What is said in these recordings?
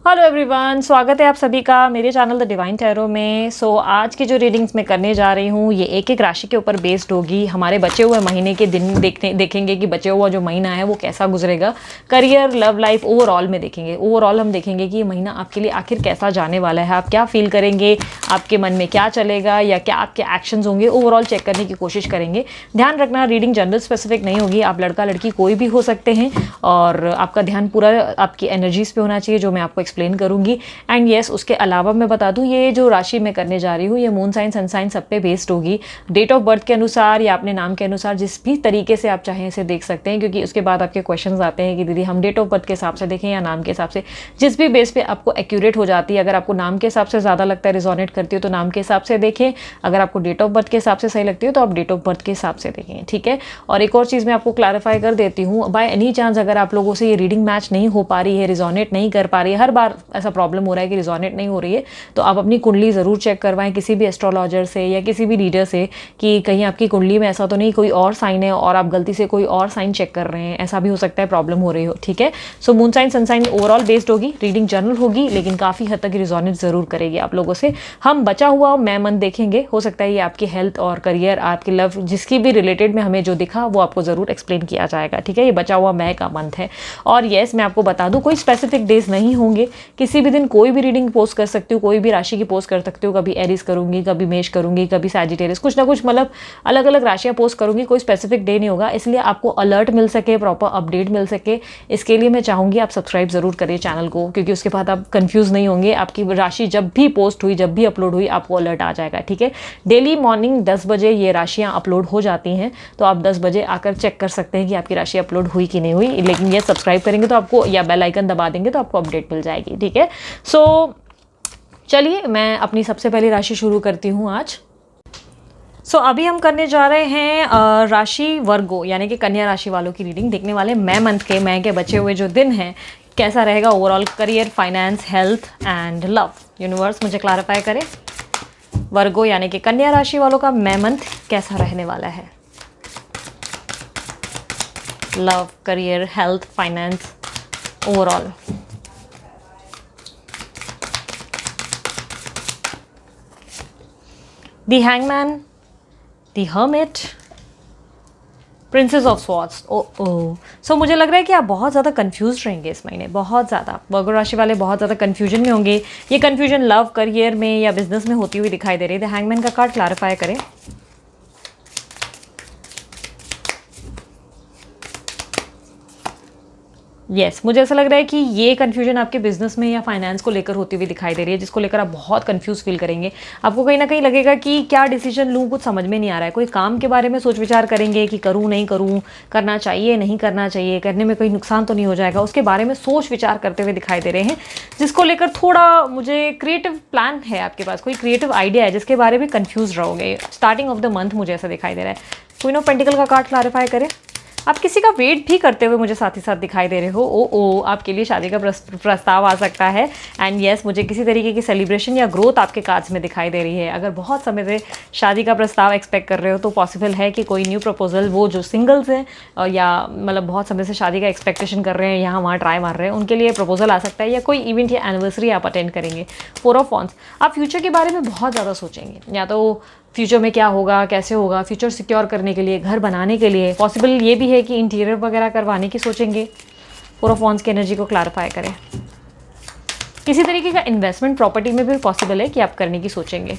Hello everyone, स्वागत है आप सभी का मेरे चैनल द डिवाइन टैरो में। आज की जो रीडिंग्स मैं करने जा रही हूँ ये एक एक राशि के ऊपर बेस्ड होगी। हमारे बचे हुए महीने के दिन देखेंगे कि बचे हुआ जो महीना है वो कैसा गुजरेगा। करियर, लव लाइफ, ओवरऑल में देखेंगे। ओवरऑल हम देखेंगे कि ये महीना आपके लिए आखिर कैसा जाने वाला है, आप क्या फील करेंगे, आपके मन में क्या चलेगा या क्या आपके एक्शंस होंगे, ओवरऑल चेक करने की कोशिश करेंगे। ध्यान रखना, रीडिंग जनरल स्पेसिफिक नहीं होगी, आप लड़का लड़की कोई भी हो सकते हैं और आपका ध्यान पूरा आपकी एनर्जीज पे होना चाहिए जो मैं आपको एक्सप्लेन करूंगी। एंड यस, उसके अलावा मैं बता दूं ये जो राशि मैं करने जा रही हूँ ये मून साइन सन साइन सब पे बेस्ड होगी। डेट ऑफ बर्थ के अनुसार या अपने नाम के अनुसार जिस भी तरीके से आप चाहें इसे देख सकते हैं, क्योंकि उसके बाद आपके क्वेश्चंस आते हैं कि दीदी हम डेट ऑफ बर्थ के हिसाब से देखें या नाम के हिसाब से। जिस भी बेस पे आपको एक्यूरेट हो जाती है, अगर आपको नाम के हिसाब से ज़्यादा लगता है, रिजोनेट करती हो तो नाम के हिसाब से देखें। अगर आपको डेट ऑफ बर्थ के हिसाब से सही लगती हो तो आप डेट ऑफ बर्थ के हिसाब से देखें, ठीक है। और एक और चीज़ मैं आपको क्लैरिफाई कर देती हूँ, बाय एनी चांस अगर आप लोगों से ये रीडिंग मैच नहीं हो पा रही है, रिजोनेट नहीं कर पा रही है, हर बार ऐसा प्रॉब्लम हो रहा है कि रिजोनेट नहीं हो रही है, तो आप अपनी कुंडली ज़रूर चेक करवाएं किसी भी एस्ट्रोलॉजर से या किसी भी रीडर से कि कहीं आपकी कुंडली में ऐसा तो नहीं कोई और साइन है और आप गलती से कोई और साइन चेक कर रहे हैं, ऐसा भी हो सकता है प्रॉब्लम हो रही हो, ठीक है। So moon sign sun sign overall based होगी, रीडिंग जनरल होगी लेकिन काफ़ी हद तक रिजोनेट ज़रूर करेगी आप लोगों से। हम बचा हुआ मैं मंथ देखेंगे, हो सकता है ये आपकी हेल्थ और करियर, आपकी लव, जिसकी भी रिलेटेड में हमें जो दिखा वो आपको ज़रूर एक्सप्लेन किया जाएगा, ठीक है। ये बचा हुआ मैं का मंथ है। और येस, मैं आपको बता दूँ कोई स्पेसिफिक डेज नहीं होंगे, किसी भी दिन कोई भी रीडिंग पोस्ट कर सकती हूँ, कोई भी राशि की पोस्ट कर सकती हूँ। कभी एरीज करूंगी, कभी मेष करूंगी, कभी सैजिटेरियस, कुछ ना कुछ मतलब अलग अलग राशियाँ पोस्ट करूंगी, कोई स्पेसिफिक डे नहीं होगा। इसलिए आपको अलर्ट मिल सके, प्रॉपर अपडेट मिल सके, इसके लिए मैं चाहूंगी आप सब्सक्राइब जरूर करिए चैनल को, क्योंकि उसके बाद आप कंफ्यूज नहीं होंगे। आपकी राशि जब भी पोस्ट हुई, जब भी अपलोड हुई, आपको अलर्ट आ जाएगा, ठीक है। डेली मॉर्निंग 10 बजे ये राशियाँ अपलोड हो जाती हैं, तो आप 10 बजे आकर चेक कर सकते हैं कि आपकी राशि अपलोड हुई कि नहीं हुई। लेकिन ये सब्सक्राइब करेंगे तो आपको, या बेल आइकन दबा देंगे तो आपको अपडेट मिल जाएगी, ठीक है। सो चलिए मैं अपनी सबसे पहली राशि शुरू करती हूँ आज। अभी हम करने जा रहे हैं राशि वर्गो यानी कि कन्या राशि वालों की रीडिंग देखने वाले। मैं मंथ के, मैं के बचे हुए जो दिन हैं कैसा रहेगा overall career, finance, health and love. Universe मुझे क्लैरिफाई करे वर्गो यानी कि कन्या राशि वालों का मैं मंथ कैसा रहने वाला है। Love, career, health, finance, overall. The Hangman, The Hermit, Princess of Swords। सो मुझे लग रहा है कि आप बहुत ज़्यादा कंफ्यूज रहेंगे इस महीने, बहुत ज़्यादा। वर्गो राशि वाले बहुत ज़्यादा कंफ्यूजन में होंगे। ये कंफ्यूजन लव, करियर में या बिजनेस में होती हुई दिखाई दे रही है। द हैंगमैन का कार्ड क्लैरिफाई करें। येस, मुझे ऐसा लग रहा है कि ये कन्फ्यूजन आपके बिजनेस में या फाइनेंस को लेकर होती हुई दिखाई दे रही है, जिसको लेकर आप बहुत कंफ्यूज फील करेंगे। आपको कहीं ना कहीं लगेगा कि क्या डिसीजन लूँ, कुछ समझ में नहीं आ रहा है। कोई काम के बारे में सोच विचार करेंगे कि करूँ नहीं करूँ, करना चाहिए नहीं करना चाहिए, करने में कोई नुकसान तो नहीं हो जाएगा, उसके बारे में सोच विचार करते हुए दिखाई दे रहे हैं, जिसको लेकर थोड़ा मुझे क्रिएटिव प्लान है आपके पास, कोई क्रिएटिव आइडिया है जिसके बारे में कन्फ्यूज रहोगे स्टार्टिंग ऑफ द मंथ। मुझे ऐसा दिखाई दे रहा है। क्वीन ऑफ पेंटिकल का कार्ड क्लैरिफाई करें। आप किसी का वेट भी करते हुए मुझे साथ ही साथ दिखाई दे रहे हो। ओ आपके लिए शादी का प्रस्ताव आ सकता है। एंड येस, मुझे किसी तरीके की सेलिब्रेशन या ग्रोथ आपके कार्ड्स में दिखाई दे रही है। अगर बहुत समय से शादी का प्रस्ताव एक्सपेक्ट कर रहे हो तो पॉसिबल है कि कोई न्यू प्रपोजल, वो जो सिंगल्स हैं या मतलब बहुत समय से शादी का एक्सपेक्टेशन कर रहे हैं, यहाँ वहाँ ट्राई मार रहे हैं, उनके लिए प्रपोजल आ सकता है, या कोई इवेंट या एनिवर्सरी आप अटेंड करेंगे। 4 ऑफ वॉन्ड्स, आप फ्यूचर के बारे में बहुत ज़्यादा सोचेंगे, या तो फ्यूचर में क्या होगा, कैसे होगा, फ्यूचर सिक्योर करने के लिए, घर बनाने के लिए। पॉसिबल ये भी है कि इंटीरियर वगैरह करवाने की सोचेंगे। 4 ऑफ वॉन्ड्स की एनर्जी को क्लैरिफाई करें। किसी तरीके का इन्वेस्टमेंट प्रॉपर्टी में भी पॉसिबल है कि आप करने की सोचेंगे।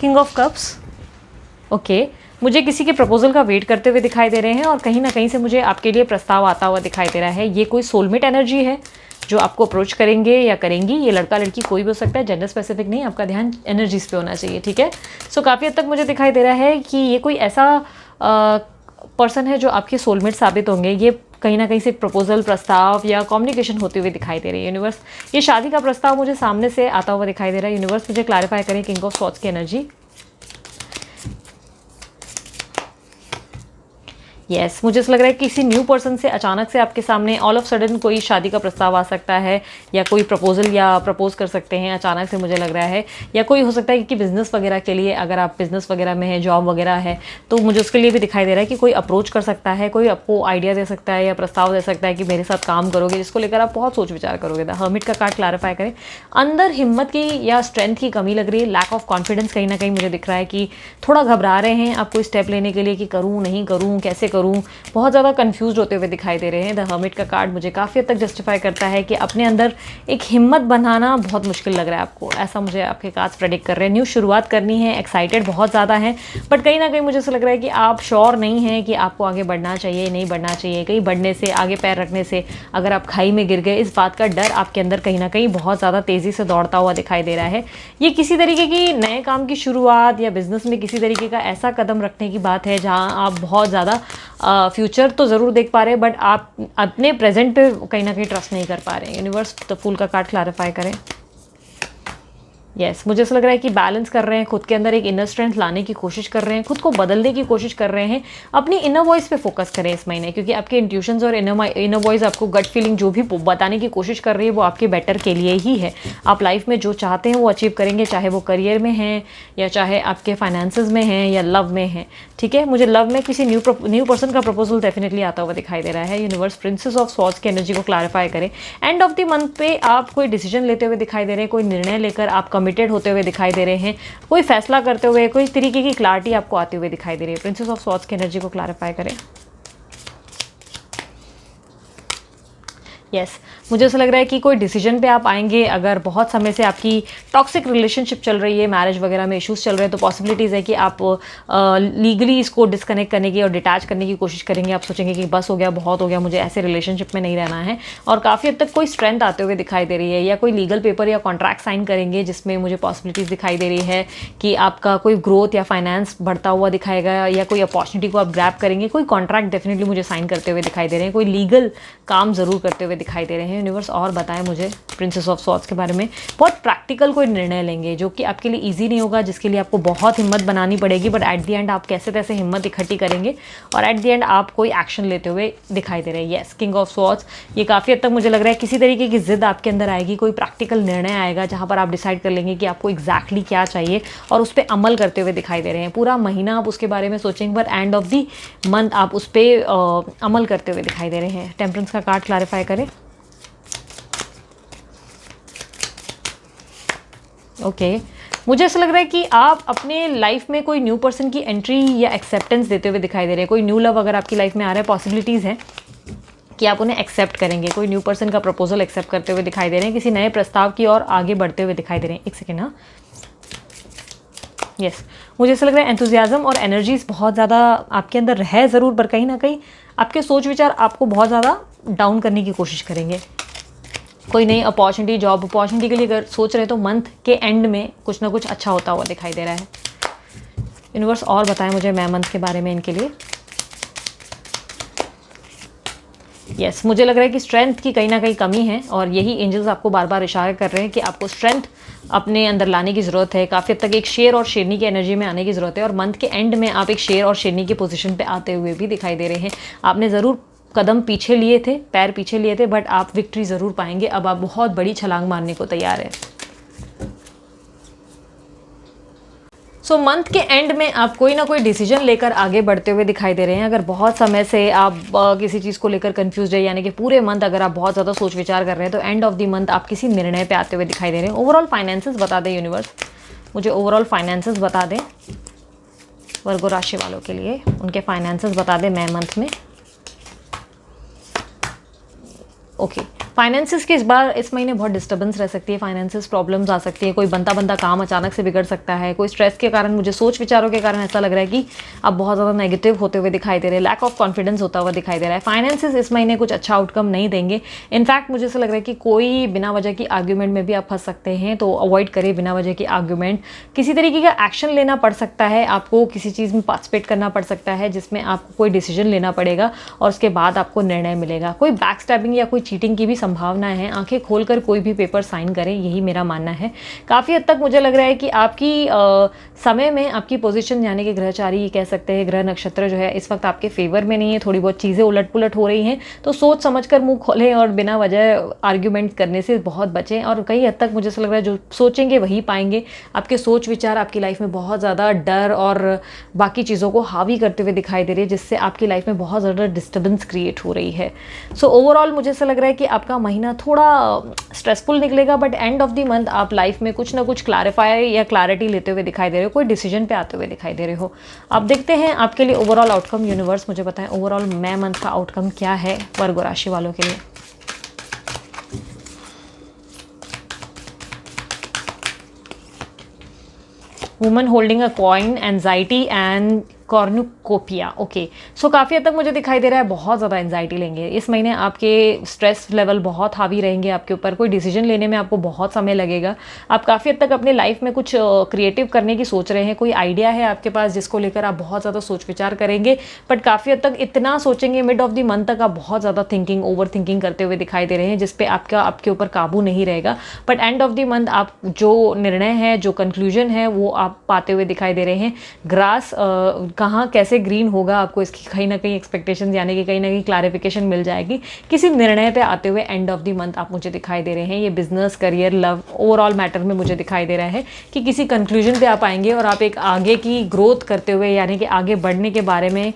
किंग ऑफ कप्स, ओके, मुझे किसी के प्रपोजल का वेट करते हुए दिखाई दे रहे हैं और कहीं ना कहीं से मुझे आपके लिए प्रस्ताव आता हुआ दिखाई दे रहा है। ये कोई सोलमेट एनर्जी है जो आपको अप्रोच करेंगे या करेंगी। ये लड़का लड़की कोई भी हो सकता है, जेंडर स्पेसिफिक नहीं, आपका ध्यान एनर्जीज पे होना चाहिए, ठीक है। सो काफ़ी हद तक मुझे दिखाई दे रहा है कि ये कोई ऐसा पर्सन है जो आपके सोलमेट साबित होंगे। ये कहीं ना कहीं से प्रपोजल, प्रस्ताव या कम्युनिकेशन होते हुए दिखाई दे रही है। यूनिवर्स, ये शादी का प्रस्ताव मुझे सामने से आता हुआ दिखाई दे रहा है। यूनिवर्स मुझे क्लैरिफाई करें किंग ऑफ स्वॉर्ड्स की एनर्जी। यस मुझे ऐसा लग रहा है कि किसी न्यू पर्सन से अचानक से आपके सामने ऑल ऑफ सडन कोई शादी का प्रस्ताव आ सकता है, या कोई प्रपोजल या प्रपोज कर सकते हैं अचानक से, मुझे लग रहा है। या कोई हो सकता है कि बिज़नेस वगैरह के लिए, अगर आप बिज़नेस वगैरह में है, जॉब वगैरह है, तो मुझे उसके लिए भी दिखाई दे रहा है कि कोई अप्रोच कर सकता है, कोई आपको आइडिया दे सकता है या प्रस्ताव दे सकता है कि मेरे साथ काम करोगे, जिसको लेकर आप बहुत सोच विचार करोगे। द हर्मिट का कार्ड क्लैरिफाई करें। अंदर हिम्मत की या स्ट्रेंथ की कमी लग रही है, लैक ऑफ कॉन्फिडेंस कहीं ना कहीं मुझे दिख रहा है कि थोड़ा घबरा रहे हैं आप कोई स्टेप लेने के लिए कि करूँ नहीं करूँ, कैसे करूँ, बहुत ज़्यादा कंफ्यूज होते हुए दिखाई दे रहे हैं। द हर्मिट का कार्ड मुझे काफ़ी हद तक जस्टिफाई करता है कि अपने अंदर एक हिम्मत बनाना बहुत मुश्किल लग रहा है आपको, ऐसा मुझे आपके कार्ड्स प्रेडिक्ट कर रहे हैं। न्यू शुरुआत करनी है, एक्साइटेड बहुत ज़्यादा है, बट कहीं ना कहीं मुझे ऐसा लग रहा है कि आप श्योर नहीं हैं कि आपको आगे बढ़ना चाहिए नहीं बढ़ना चाहिए। कहीं बढ़ने से, आगे पैर रखने से अगर आप खाई में गिर गए, इस बात का डर आपके अंदर कहीं ना कहीं बहुत ज़्यादा तेज़ी से दौड़ता हुआ दिखाई दे रहा है। ये किसी तरीके की नए काम की शुरुआत या बिजनेस में किसी तरीके का ऐसा कदम रखने की बात है जहाँ आप बहुत ज़्यादा फ्यूचर तो ज़रूर देख पा रहे हैं, बट आप अपने प्रेजेंट पे कहीं ना कहीं ट्रस्ट नहीं कर पा रहे हैं। यूनिवर्स द फूल का कार्ड क्लैरिफाई करें। मुझे ऐसा लग रहा है कि बैलेंस कर रहे हैं, खुद के अंदर एक इनर स्ट्रेंथ लाने की कोशिश कर रहे हैं, खुद को बदलने की कोशिश कर रहे हैं। अपनी इनर वॉइस पे फोकस करें इस महीने, क्योंकि आपके इंट्यूशंस और इनर वॉइस आपको गट फीलिंग जो भी बताने की कोशिश कर रही है वो आपके बेटर के लिए ही है। आप लाइफ में जो चाहते हैं वो अचीव करेंगे, चाहे वो करियर में है या चाहे आपके फाइनेंसेस में है या लव में है। ठीक है, मुझे लव में किसी न्यू पर्सन का प्रपोजल डेफिनेटली आता हुआ दिखाई दे रहा है। यूनिवर्स प्रिंसेस ऑफ स्वॉर्ड्स की एनर्जी को क्लैरिफाई करें। एंड ऑफ द मंथ पे आप कोई डिसीजन लेते हुए दिखाई दे रहे हैं, कोई निर्णय लेकर आप कमिटेड होते हुए दिखाई दे रहे हैं, कोई फैसला करते हुए, कोई तरीके की क्लैरिटी आपको आती हुई दिखाई दे रही है। प्रिंसेस ऑफ स्वॉर्ड्स की एनर्जी को क्लैरिफाई करें। यस मुझे ऐसा लग रहा है कि कोई डिसीजन पे आप आएंगे। अगर बहुत समय से आपकी टॉक्सिक रिलेशनशिप चल रही है, मैरिज वगैरह में इश्यूज चल रहे हैं, तो पॉसिबिलिटीज़ है कि आप लीगली इसको डिस्कनेक्ट करने की और डिटैच करने की कोशिश करेंगे। आप सोचेंगे कि बस हो गया, बहुत हो गया, मुझे ऐसे रिलेशनशिप में नहीं रहना है। और काफ़ी हद तक कोई स्ट्रेंथ आते हुए दिखाई दे रही है, या कोई लीगल पेपर या कॉन्ट्रैक्ट साइन करेंगे जिसमें मुझे पॉसिबिलिटीज़ दिखाई दे रही है कि आपका कोई ग्रोथ या फाइनेंस बढ़ता हुआ दिखाएगा, या कोई अपॉर्चुनिटी को आप ग्रैब करेंगे। कोई कॉन्ट्रैक्ट डेफिनेटली मुझे साइन करते हुए दिखाई दे रहे हैं, कोई लीगल काम ज़रूर करते हुए दिखाई दे रहे हैं। यूनिवर्स और बताएं मुझे प्रिंसेस ऑफ स्वॉर्ड्स के बारे में। बहुत प्रैक्टिकल कोई निर्णय लेंगे जो कि आपके लिए इजी नहीं होगा, जिसके लिए आपको बहुत हिम्मत बनानी पड़ेगी, बट एट द एंड आप कैसे तैसे हिम्मत इकट्ठी करेंगे और एट द एंड आप कोई एक्शन लेते हुए दिखाई दे रहे हैं। यस किंग ऑफ स्वॉर्ड्स, ये काफ़ी हद तक मुझे लग रहा है किसी तरीके की जिद आपके अंदर आएगी, कोई प्रैक्टिकल निर्णय आएगा जहाँ पर आप डिसाइड कर लेंगे कि आपको एग्जैक्टली क्या चाहिए और उस पर अमल करते हुए दिखाई दे रहे हैं। पूरा महीना आप उसके बारे में सोचेंगे, but end of the month आप उस पर अमल करते हुए दिखाई दे रहे हैं। टेम्परेंस का कार्ड क्लैरिफाई करें। ओके मुझे ऐसा लग रहा है कि आप अपने लाइफ में कोई न्यू पर्सन की एंट्री या एक्सेप्टेंस देते हुए दिखाई दे रहे हैं। कोई न्यू लव अगर आपकी लाइफ में आ रहा है, पॉसिबिलिटीज़ है कि आप उन्हें एक्सेप्ट करेंगे। कोई न्यू पर्सन का प्रपोजल एक्सेप्ट करते हुए दिखाई दे रहे हैं, किसी नए प्रस्ताव की ओर आगे बढ़ते हुए दिखाई दे रहे हैं। एक सेकेंड, हाँ यस मुझे ऐसा लग रहा है एंथुजियाज्म और एनर्जीज बहुत ज़्यादा आपके अंदर है ज़रूर, पर कहीं ना कहीं आपके सोच विचार आपको बहुत ज़्यादा डाउन करने की कोशिश करेंगे। कोई नई अपॉर्चुनिटी, जॉब अपॉर्चुनिटी के लिए अगर सोच रहे हैं तो मंथ के एंड में कुछ ना कुछ अच्छा होता हुआ दिखाई दे रहा है। यूनिवर्स और बताएं मुझे मैं मंथ के बारे में इनके लिए। यस मुझे लग रहा है कि स्ट्रेंथ की कहीं ना कहीं कमी है, और यही एंजल्स आपको बार बार इशारा कर रहे हैं कि आपको स्ट्रेंथ अपने अंदर लाने की ज़रूरत है। काफ़ी हद तक एक शेर और शेरनी की एनर्जी में आने की ज़रूरत है, और मंथ के एंड में आप एक शेर और शेरनी की पोजीशन पे आते हुए भी दिखाई दे रहे हैं। आपने ज़रूर कदम पीछे लिए थे, पैर पीछे लिए थे, बट आप विक्ट्री ज़रूर पाएंगे। अब आप बहुत बड़ी छलांग मारने को तैयार है। सो मंथ के एंड में आप कोई ना कोई डिसीजन लेकर आगे बढ़ते हुए दिखाई दे रहे हैं। अगर बहुत समय से आप किसी चीज़ को लेकर कंफ्यूज है, यानी कि पूरे मंथ अगर आप बहुत ज़्यादा सोच विचार कर रहे हैं, तो एंड ऑफ द मंथ आप किसी निर्णय पे आते हुए दिखाई दे रहे हैं। ओवरऑल फाइनेंसेस बता दें यूनिवर्स, मुझे ओवरऑल फाइनेंसेस बता दें वर्गो राशि वालों के लिए, उनके फाइनेंसेस बता दें मई मंथ में। ओके फाइनेंसेस के इस महीने बहुत डिस्टर्बेंस रह सकती है, फाइनेंसेस प्रॉब्लम्स आ सकती है, कोई बनता काम अचानक से बिगड़ सकता है, कोई स्ट्रेस के कारण, मुझे सोच विचारों के कारण ऐसा लग रहा है कि आप बहुत ज़्यादा नेगेटिव होते हुए दिखाई दे रहे हैं, लैक ऑफ कॉन्फिडेंस होता हुआ दिखाई दे रहा है। फाइनेंसेस इस महीने कुछ अच्छा आउटकम नहीं देंगे। इनफैक्ट मुझे ऐसा लग रहा है कि कोई बिना वजह की आर्ग्यूमेंट में भी आप फंस सकते हैं, तो अवॉइड करें बिना वजह की आर्ग्यूमेंट। किसी तरीके का एक्शन लेना पड़ सकता है, आपको किसी चीज़ में पार्टिसिपेट करना पड़ सकता है जिसमें आपको कोई डिसीजन लेना पड़ेगा और उसके बाद आपको निर्णय मिलेगा। कोई बैक स्टैबिंग या कोई चीटिंग की भी संभावनाएं हैं। आंखें खोलकर कोई भी पेपर साइन करें, यही मेरा मानना है। काफ़ी हद तक मुझे लग रहा है कि आपकी समय में आपकी पोजीशन यानी कि ग्रहचारी कह सकते हैं, ग्रह नक्षत्र जो है इस वक्त आपके फेवर में नहीं है। थोड़ी बहुत चीज़ें उलट पुलट हो रही हैं, तो सोच समझकर मुंह खोलें और बिना वजह आर्ग्यूमेंट करने से बहुत बचें। और कई हद तक मुझे ऐसा लग रहा है जो सोचेंगे वही पाएंगे। आपके सोच विचार आपकी लाइफ में बहुत ज़्यादा डर और बाकी चीज़ों को हावी करते हुए दिखाई दे रही है, जिससे आपकी लाइफ में बहुत ज़्यादा डिस्टर्बेंस क्रिएट हो रही है। सो ओवरऑल मुझे ऐसा लग रहा है कि आपका महीना थोड़ा स्ट्रेसफुल निकलेगा, but end of the month आप लाइफ में कुछ ना कुछ क्लैरिफाई या क्लैरिटी लेते हुए दिखाई दे रहे हो, कोई डिसीजन पे आते हुए दिखाई दे रहे हो। अब देखते हैं आपके लिए ओवरऑल आउटकम। यूनिवर्स मुझे बताएं ओवरऑल मई मंथ का आउटकम क्या है वर्गो राशि वालों के लिए। Woman holding a coin, anxiety and cornucopia. Okay, so काफ़ी हद तक मुझे दिखाई दे रहा है बहुत ज़्यादा एंजाइटी लेंगे इस महीने। आपके स्ट्रेस लेवल बहुत हावी रहेंगे आपके ऊपर। कोई डिसीजन लेने में आपको बहुत समय लगेगा। आप काफ़ी हद तक अपने लाइफ में कुछ क्रिएटिव करने की सोच रहे हैं। कोई आइडिया है आपके पास जिसको लेकर आप बहुत ज़्यादा सोच विचार करेंगे, बट काफ़ी हद तक इतना सोचेंगे मिड ऑफ द मंथ तक आप बहुत ज़्यादा थिंकिंग ओवर थिंकिंग करते हुए दिखाई दे रहे हैं, जिसपे आपके ऊपर काबू नहीं रहेगा। But end of the month आप जो निर्णय है, जो कंक्लूजन है, वो आप पाते हुए दिखाई दे रहे हैं। ग्रास कहाँ कैसे ग्रीन होगा, आपको इसकी कहीं ना कहीं एक्सपेक्टेशन यानी कि कहीं ना कहीं क्लैरिफिकेशन मिल जाएगी किसी निर्णय पे आते हुए एंड ऑफ द मंथ आप मुझे दिखाई दे रहे हैं। ये business, career, love, overall matter में मुझे दिखाई दे रहा है कि किसी कंक्लूजन पे आप आएंगे और आप एक आगे की ग्रोथ करते हुए यानी कि आगे बढ़ने के बारे में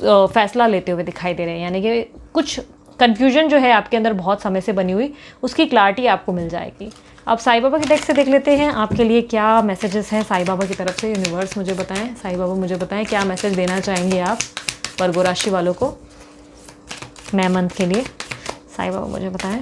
फैसला लेते हुए दिखाई दे रहे हैं। यानी कि कुछ कन्फ्यूजन जो है आपके अंदर बहुत समय से बनी हुई, उसकी क्लैरिटी आपको मिल जाएगी। अब साईं बाबा के टेक्स्ट से देख लेते हैं आपके लिए क्या मैसेजेस हैं साईं बाबा की तरफ से। यूनिवर्स मुझे बताएं, साईं बाबा मुझे बताएं क्या मैसेज देना चाहेंगे आप वर्गो राशि वालों को मई मंथ के लिए। साईं बाबा मुझे बताएं।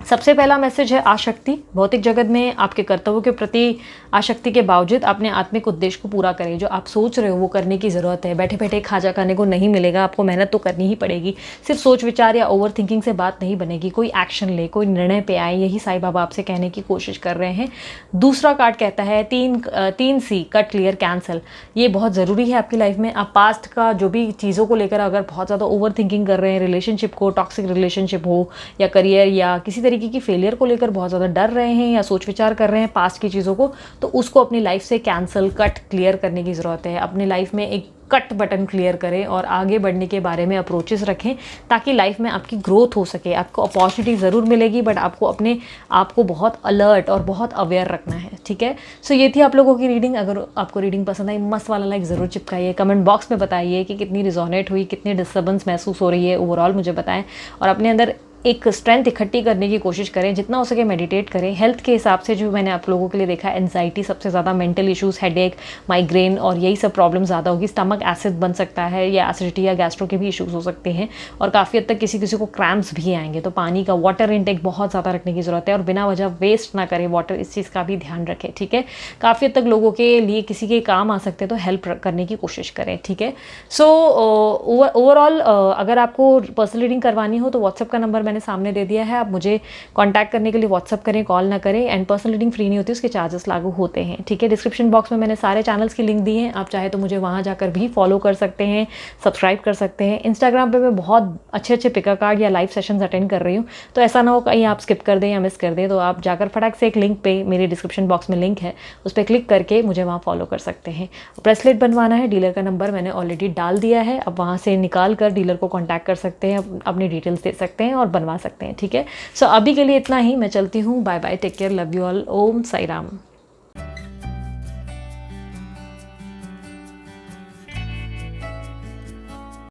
सबसे पहला मैसेज है आशक्ति। भौतिक जगत में आपके कर्तव्यों के प्रति आशक्ति के बावजूद अपने आत्मिक उद्देश्य को पूरा करें। जो आप सोच रहे हो वो करने की ज़रूरत है। बैठे बैठे खाजा खाने को नहीं मिलेगा, आपको मेहनत तो करनी ही पड़ेगी। सिर्फ सोच विचार या ओवर थिंकिंग से बात नहीं बनेगी। कोई एक्शन ले, कोई निर्णय पे आए, यही साईं बाबा आपसे कहने की कोशिश कर रहे हैं। दूसरा कार्ड कहता है तीन सी, कट, क्लियर, कैंसल। ये बहुत ज़रूरी है आपकी लाइफ में। आप पास्ट का जो भी चीज़ों को लेकर अगर बहुत ज़्यादा ओवर थिंकिंग कर रहे हैं, रिलेशनशिप को, टॉक्सिक रिलेशनशिप हो या करियर या किसी तरीके की फेलियर को लेकर बहुत ज़्यादा डर रहे हैं या सोच विचार कर रहे हैं पास्ट की चीज़ों को, तो उसको अपनी लाइफ से कैंसिल, कट, क्लियर करने की ज़रूरत है। अपनी लाइफ में एक कट बटन क्लियर करें और आगे बढ़ने के बारे में अप्रोचेस रखें ताकि लाइफ में आपकी ग्रोथ हो सके। आपको अपॉर्चुनिटी ज़रूर मिलेगी, बट आपको अपने आप को बहुत अलर्ट और बहुत अवेयर रखना है। ठीक है, सो ये थी आप लोगों की रीडिंग। अगर आपको रीडिंग पसंद आई, मस्त वाला लाइक ज़रूर चिपकाइए। कमेंट बॉक्स में बताइए कि कितनी रिजोनेट हुई, कितनी डिस्टर्बेंस महसूस हो रही है, ओवरऑल मुझे बताएं। और अपने अंदर एक स्ट्रेंथ इकट्ठी करने की कोशिश करें, जितना हो सके मेडिटेट करें। हेल्थ के हिसाब से जो मैंने आप लोगों के लिए देखा, एंजाइटी सबसे ज़्यादा, मेंटल इश्यूज़, हेडेक, माइग्रेन और यही सब प्रॉब्लम ज़्यादा होगी। स्टमक एसिड बन सकता है या एसिडिटी या गैस्ट्रो के भी इश्यूज़ हो सकते हैं और काफ़ी हद तक किसी किसी को क्रैम्प्स भी आएंगे। तो पानी का वाटर इंटेक बहुत ज़्यादा रखने की ज़रूरत है और बिना वजह वेस्ट ना करें वाटर, इस चीज़ का भी ध्यान रखें। ठीक है, काफ़ी हद तक लोगों के लिए किसी के काम आ सकते हैं तो हेल्प करने की कोशिश करें। ठीक है, सो ओवरऑल अगर आपको पर्सनल रीडिंग करवानी हो तो व्हाट्सएप का नंबर मैंने सामने दे दिया है। आप मुझे कांटेक्ट करने के लिए व्हाट्सअप करें, कॉल ना करें। एंड पर्सनल रीडिंग फ्री नहीं होती, उसके चार्जेस लागू होते हैं। ठीक है, डिस्क्रिप्शन बॉक्स में मैंने सारे चैनल्स की लिंक दी हैं। आप चाहे तो मुझे वहाँ जाकर भी फॉलो कर सकते हैं, सब्सक्राइब कर सकते हैं। इंस्टाग्राम पे मैं बहुत अच्छे पिका कार्ड या लाइव सेशंस अटेंड कर रही हूँ, तो ऐसा ना हो कहीं आप स्किप कर दें या मिस कर दें। तो आप जाकर फटाक से एक लिंक पे, मेरे डिस्क्रिप्शन बॉक्स में लिंक है, उस पर क्लिक करके मुझे वहाँ फॉलो कर सकते हैं। ब्रेसलेट बनवाना है, डीलर का नंबर मैंने ऑलरेडी डाल दिया है। अब वहाँ से निकाल कर डीलर को कॉन्टैक्ट कर सकते हैं, अपनी डिटेल्स दे सकते हैं और बनवा सकते हैं। ठीक है, सो अभी के लिए इतना ही। मैं चलती हूँ, bye bye, take care, love you all, Om Sai Ram.